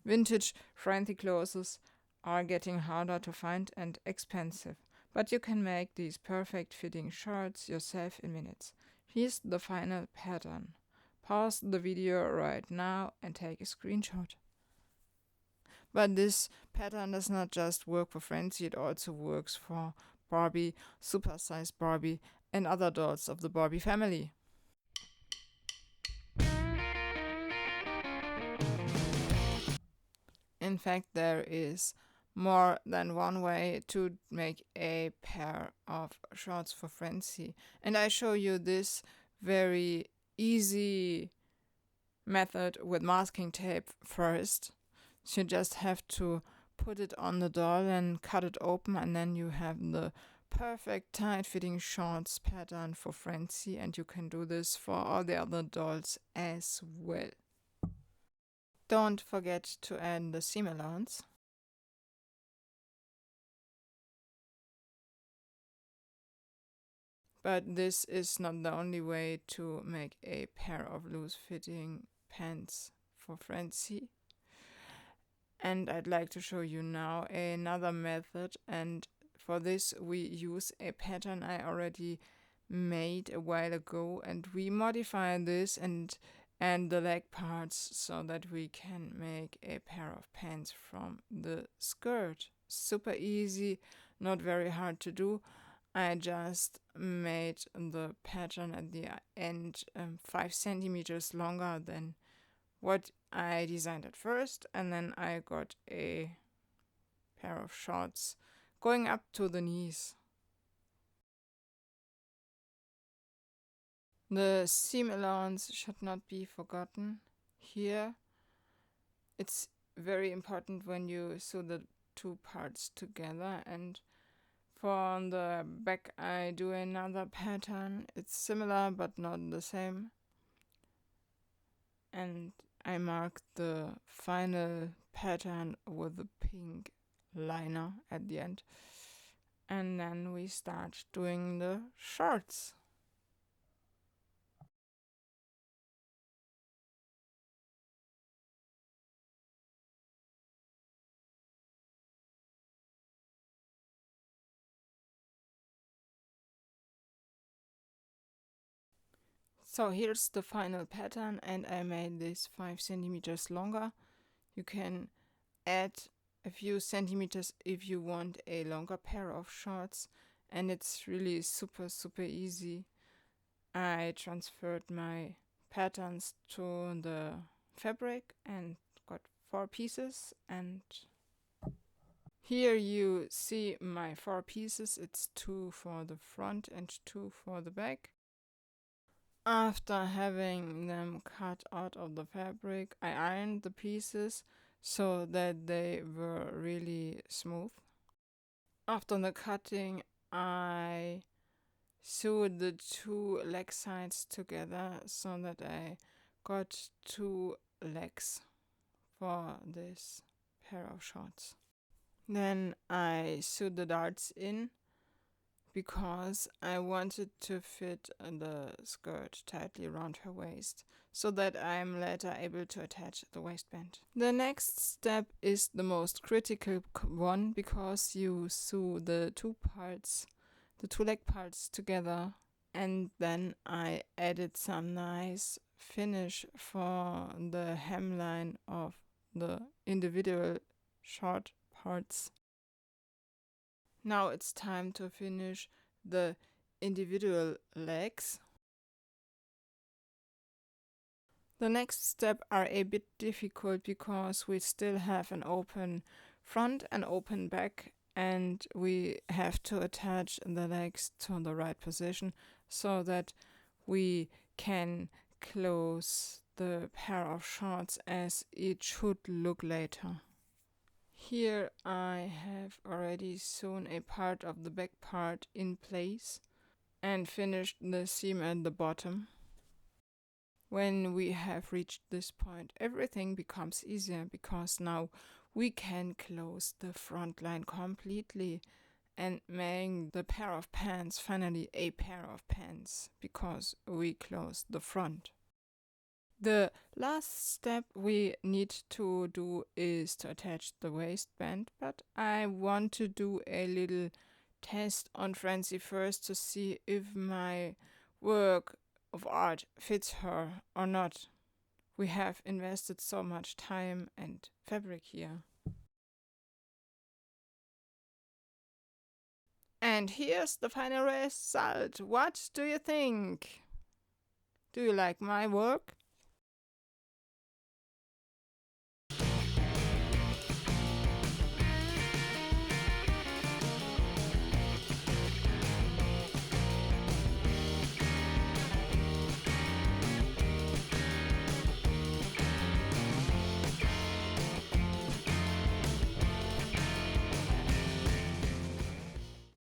Vintage Francie clothes are getting harder to find and expensive, but you can make these perfect fitting shirts yourself in minutes. Here's the final pattern. Pause the video right now and take a screenshot. But this pattern does not just work for Francie, it also works for Barbie, supersized Barbie, and other dolls of the Barbie family. In fact, there is more than one way to make a pair of shorts for Francie. And I show you this very easy method with masking tape first. So you just have to put it on the doll and cut it open, and then you have the perfect tight fitting shorts pattern for Francie, and you can do this for all the other dolls as well. Don't forget to add the seam allowance. But this is not the only way to make a pair of loose fitting pants for Francie. And I'd like to show you now another method, and for this we use a pattern I already made a while ago, and we modify this and the leg parts so that we can make a pair of pants from the skirt. Super easy, not very hard to do. I just made the pattern at the end 5 centimeters longer than what I designed at first, and then I got a pair of shorts going up to the knees. The seam allowance should not be forgotten here. It's very important when you sew the two parts together. And for the back I do another pattern. It's similar but not the same, and I mark the final pattern with a pink liner at the end, and then we start doing the shorts. So here's the final pattern, and I made this 5 centimeters longer. You can add a few centimeters if you want a longer pair of shorts, and it's really super easy. I transferred my patterns to the fabric and got 4 pieces, and here you see my 4 pieces. It's 2 for the front and 2 for the back. After having them cut out of the fabric, I ironed the pieces so that they were really smooth. After the cutting, I sewed the 2 leg sides together so that I got 2 legs for this pair of shorts. Then I sewed the darts in because I wanted to fit the skirt tightly around her waist so that I'm later able to attach the waistband. The next step is the most critical one because you sew the 2 leg parts together, and then I added some nice finish for the hemline of the individual short parts. Now it's time to finish the individual legs. The next step are a bit difficult because we still have an open front and open back, and we have to attach the legs to the right position so that we can close the pair of shorts as it should look later. Here I have already sewn a part of the back part in place and finished the seam at the bottom. When we have reached this point, everything becomes easier because now we can close the front line completely and make the pair of pants finally a pair of pants because we closed the front. The last step we need to do is to attach the waistband, but I want to do a little test on Francie first to see if my work of art fits her or not. We have invested so much time and fabric here. And here's the final result. What do you think? Do you like my work?